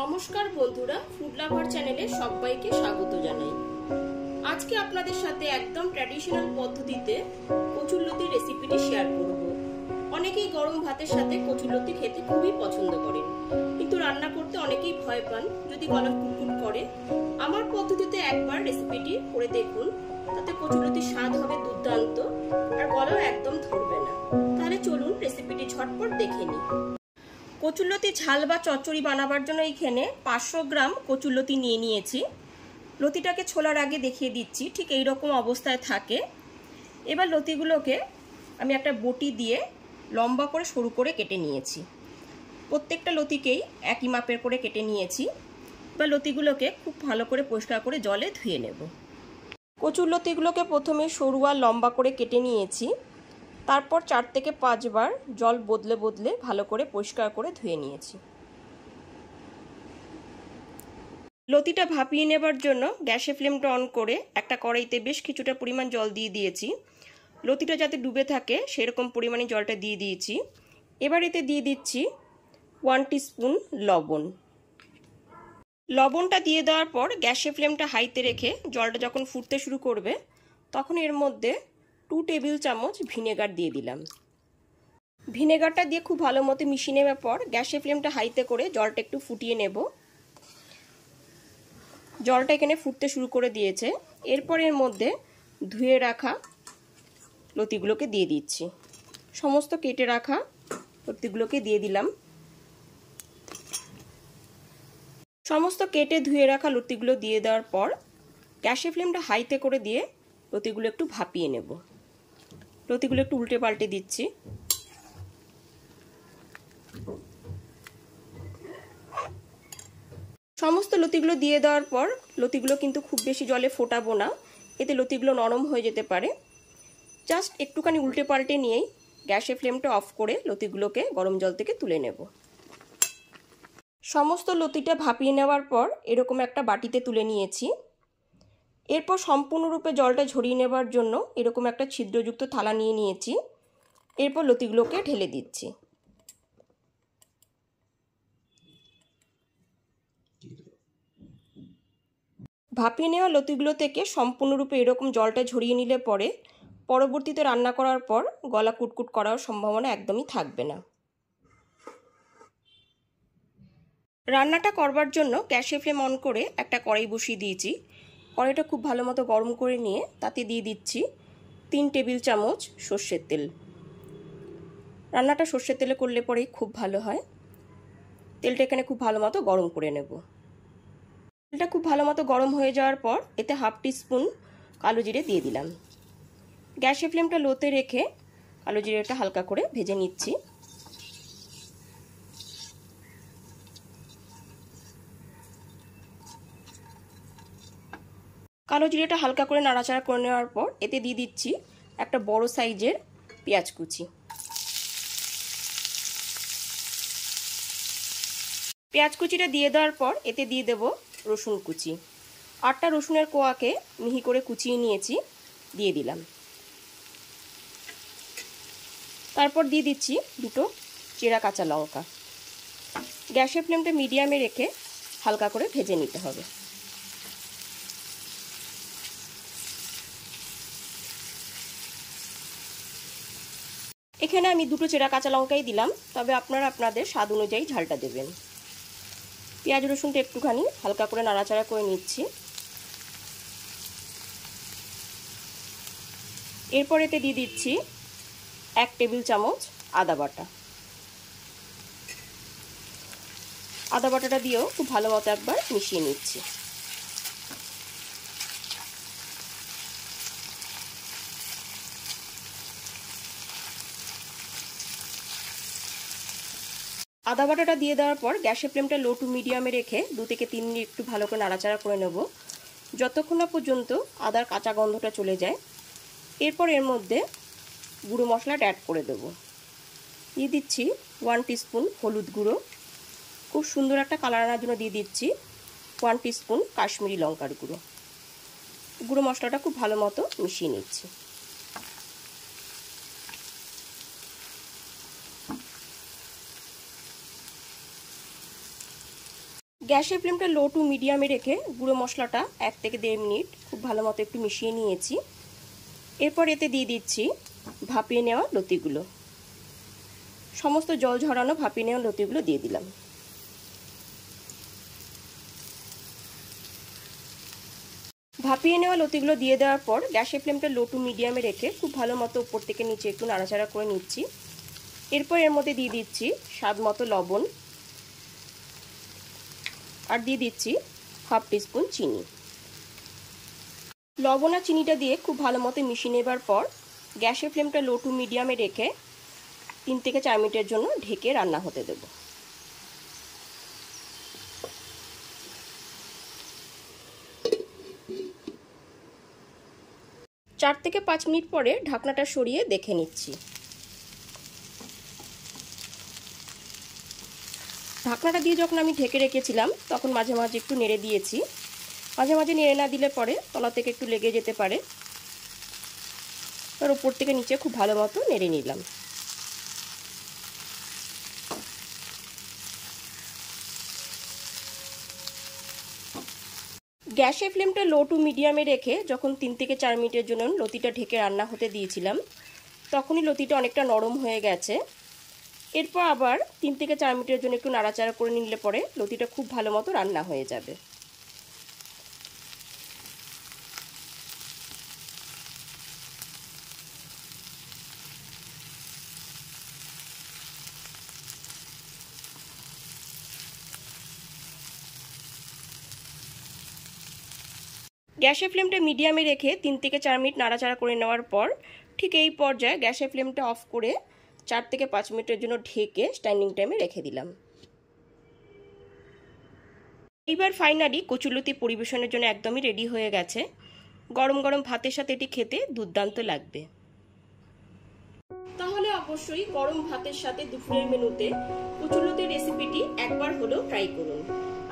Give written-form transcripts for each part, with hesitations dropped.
নমস্কার বন্ধুরা, food lover চ্যানেলে সবাইকে স্বাগত জানাই। আজকে আপনাদের সাথে একদম ট্র্যাডিশনাল পদ্ধতিতে কচুরলতির রেসিপিটি শেয়ার করব। অনেকেই গরম ভাতের সাথে কচুরলতি খেতে খুবই পছন্দ করেন, কিন্তু রান্না করতে অনেকেই ভয় পান যদি গলা কুটকুট করে। আমার পদ্ধতিতে একবার রেসিপিটি করে দেখুন, তাতে কচুরলতির স্বাদ হবে দুর্দান্ত আর গলাও একদম ধরবে না। তাহলে চলুন রেসিপিটি ঝটপট দেখে নিই। কচুরলতি ঝাল বা চচ্চড়ি বানাবার জন্য এখানে 500 গ্রাম কচুরলতি নিয়ে নিয়েছি। লতিটাকে ছোলার আগে দেখিয়ে দিচ্ছি, ঠিক এই রকম অবস্থায় থাকে। এবার লতিগুলোকে আমি একটা বটি দিয়ে লম্বা করে সরু করে কেটে নিয়েছি। প্রত্যেকটা লতিকেই একই মাপের করে কেটে নিয়েছি। এবার লতিগুলোকে খুব ভালো করে পরিষ্কার করে জলে ধুয়ে নেব। কচুরলতিগুলোকে প্রথমে সরু আর লম্বা করে কেটে নিয়েছি। তারপর 4 থেকে 5 বার জল বদলে বদলে ভালো করে পরিষ্কার করে ধুয়ে নিয়েছি। লতিটা ভাপিয়ে নেবার জন্য গ্যাসের ফ্লেমটা অন করে একটা কড়াইতে বেশ কিছুটা পরিমাণ জল দিয়ে দিয়েছি। লতিটা যাতে ডুবে থাকে সেরকম পরিমাণে জলটা দিয়ে দিয়েছি। এবার এতে দিয়ে দিচ্ছি 1 টিস্পুন লবণ। লবণটা দিয়ে দেওয়ার পর গ্যাসের ফ্লেমটা হাইতে রেখে জলটা যখন ফুটতে শুরু করবে তখন এর মধ্যে 2 টেবিল চামচ ভিনেগার দিয়ে দিলাম। ভিনেগারটা দিয়ে খুব ভালো মতো মিশিয়ে নেওয়ার পর গ্যাসের ফ্লেমটা হাইতে করে জলটা একটু ফুটিয়ে নেব। জলটা এখানে ফুটতে শুরু করে দিয়েছে। এরপর এর মধ্যে ধুয়ে রাখা লতিগুলোকে দিয়ে দিচ্ছি। সমস্ত কেটে রাখা লতিগুলোকে দিয়ে দিলাম। সমস্ত কেটে ধুয়ে রাখা লতিগুলো দিয়ে দেওয়ার পর গ্যাসের ফ্লেমটা হাইতে করে দিয়ে লতিগুলো একটু ভাপিয়ে নেব। লতিগুলো একটু উল্টে পাল্টে দিচ্ছি। সমস্ত লতিগুলো দিয়ে দেওয়ার পর লতিগুলো কিন্তু খুব বেশি জলে ফোটাবো না, এতে লতিগুলো নরম হয়ে যেতে পারে। জাস্ট একটুখানি উল্টে পাল্টে নিয়েই গ্যাসের ফ্লেমটা অফ করে লতিগুলোকে গরম জল থেকে তুলে নেব। সমস্ত লতিটা ভাপিয়ে নেওয়ার পর এরকম একটা বাটিতে তুলে নিয়েছি। এরপর সম্পূর্ণরূপে জলটা ঝরিয়ে নেবার জন্য এরকম একটা ছিদ্রযুক্ত থালা নিয়ে নিয়েছি। এরপর লতিগুলোকে ঢেলে দিচ্ছি। ভাপিয়ে নেওয়া লতিগুলো থেকে সম্পূর্ণরূপে এরকম জলটা ঝরিয়ে নিলে পরে পরবর্তীতে রান্না করার পর গলা কুটকুট করার সম্ভাবনা একদমই থাকবে না। রান্নাটা করবার জন্য গ্যাসের ফ্লেম অন করে একটা কড়াই বসিয়ে দিয়েছি। কড়াইটা খুব ভালো মতো গরম করে নিয়ে তাতে দিয়ে দিচ্ছি 3 টেবিল চামচ সর্ষের তেল। রান্নাটা সর্ষের তেলে করলে পরেই খুব ভালো হয়। তেলটা এখানে খুব ভালো মতো গরম করে নেব। তেলটা খুব ভালো মতো গরম হয়ে যাওয়ার পর এতে 1/2 টিস্পুন কালো জিরে দিয়ে দিলাম। গ্যাসের ফ্লেমটা লোতে রেখে কালো জিরেটা হালকা করে ভেজে নিচ্ছি। কালো জিরেটা হালকা করে নাড়াচাড়া করে নেওয়ার পর এতে দিয়ে দিচ্ছি একটা বড় সাইজের পেঁয়াজ কুচি। পেঁয়াজ কুচিটা দিয়ে দেওয়ার পর এতে দিয়ে দেব রসুন কুচি। 8টা রসুনের কোয়াকে মিহি করে কুচিয়ে নিয়েছি, দিয়ে দিলাম। তারপর দিয়ে দিচ্ছি 2টো চেরা কাঁচা লঙ্কা। গ্যাসের ফ্লেমটা মিডিয়ামে রেখে হালকা করে ভেজে নিতে হবে। এখানে আমি 2টো চেরা কাঁচা লঙ্কাই দিলাম, তবে আপনারা আপনাদের স্বাদ অনুযায়ী ঝালটা দেবেন। পেঁয়াজ রসুনটা একটুখানি হালকা করে নাড়াচাড়া করে নিচ্ছি। এরপর এতে দিয়ে দিচ্ছি 1 টেবিল চামচ আদা বাটা। আদা বাটাটা দিয়েও খুব ভালো মতো একবার মিশিয়ে নিচ্ছি। আদা বাটাটা দিয়ে দেওয়ার পর গ্যাসের ফ্লেমটা লো টু মিডিয়ামে রেখে 2 থেকে 3 মিনিট একটু ভালো করে নাড়াচাড়া করে নেব, যতক্ষণ না পর্যন্ত আদার কাঁচা গন্ধটা চলে যায়। এরপর এর মধ্যে গুঁড়ো মশলাটা অ্যাড করে দেব। দিয়ে দিচ্ছি 1 টিস্পুন হলুদ গুঁড়ো। খুব সুন্দর একটা কালার আনার জন্য দিয়ে দিচ্ছি 1 টিস্পুন কাশ্মীরি লঙ্কার গুঁড়ো। গুঁড়ো মশলাটা খুব ভালো মতো মিশিয়ে নিচ্ছি। গ্যাসের ফ্লেমটা লো টু মিডিয়ামে রেখে গুঁড়ো মশলাটা 1 থেকে 1.5 মিনিট খুব ভালো মতো একটু মিশিয়ে নিয়েছি। এরপর এতে দিয়ে দিচ্ছি ভাপিয়ে নেওয়া লতিগুলো। সমস্ত জল ঝরানো ভাপিয়ে নেওয়া লতিগুলো দিয়ে দিলাম। ভাপিয়ে নেওয়া লতিগুলো দিয়ে দেওয়ার পর গ্যাসের ফ্লেমটা লো টু মিডিয়ামে রেখে খুব ভালো মতো উপর থেকে নিচে একটু নাড়াচাড়া করে নিচ্ছি। এরপর এর মধ্যে দিয়ে দিচ্ছি স্বাদ মতো লবণ আর দিয়ে দিচ্ছি হাফ টিস্পুন চিনি। লবণ আর চিনিটা দিয়ে খুব ভালো মতো মিশিয়ে নেবার পর গ্যাসের ফ্লেমটা লো টু মিডিয়ামে রেখে 3 থেকে 4 মিনিটের জন্য ঢেকে রান্না হতে দেব। চার থেকে 5 মিনিট পরে ঢাকনাটা সরিয়ে দেখে নিচ্ছি। ঢাকনাটা দিয়ে যখন আমি ঢেকে রেখেছিলাম তখন মাঝে মাঝে একটু নেড়ে দিয়েছি। মাঝে মাঝে নেড়ে না দিলে পরে তলা থেকে একটু লেগে যেতে পারে। তার উপর থেকে নিচে খুব ভালো মতো নেড়ে নিলাম। গ্যাসের ফ্লেমটা লো টু মিডিয়ামে রেখে যখন 3 থেকে 4 মিনিটের জন্য লতিটা ঢেকে রান্না হতে দিয়েছিলাম তখনই লতিটা অনেকটা নরম হয়ে গেছে। এরপর আবার 3 থেকে 4 মিনিটের জন্য একটু নাড়াচাড়া করে নিলে পরে লতিটা খুব ভালো মতো রান্না হয়ে যাবে। গ্যাসের ফ্লেমটা মিডিয়ামে রেখে 3 থেকে 4 মিনিট নাড়াচাড়া করে নেওয়ার পর ঠিক এই পর্যায়ে গ্যাসের ফ্লেমটা অফ করে 4 থেকে 5 মিনিটের জন্য ঢেকে স্ট্যান্ডিং টাইমে রেখে দিলাম। এইবার ফাইনালি কচুরলতি পরিবেশনের জন্য একদমই রেডি হয়ে গেছে। গরম গরম ভাতের সাথে এটি খেতে দুর্দান্ত লাগবে। তাহলে অবশ্যই গরম ভাতের সাথে দুপুরের মেনুতে কচুরলতির রেসিপিটি একবার হলেও ট্রাই করুন।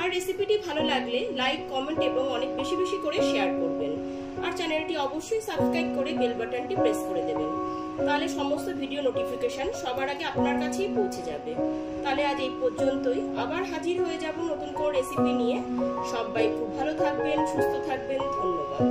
আর রেসিপিটি ভালো লাগলে লাইক, কমেন্ট এবং অনেক বেশি বেশি করে শেয়ার করবেন। আর চ্যানেলটি অবশ্যই সাবস্ক্রাইব করে বেল বাটনটি প্রেস করে দেবেন, তাহলে সমস্ত ভিডিও নোটিফিকেশন সবার আগে আপনার কাছেই পৌঁছে যাবে। তাহলে আজ এই পর্যন্তই, আবার হাজির হয়ে যাব নতুন কোনো রেসিপি নিয়ে। সবাই খুব ভালো থাকবেন, সুস্থ থাকবেন। ধন্যবাদ।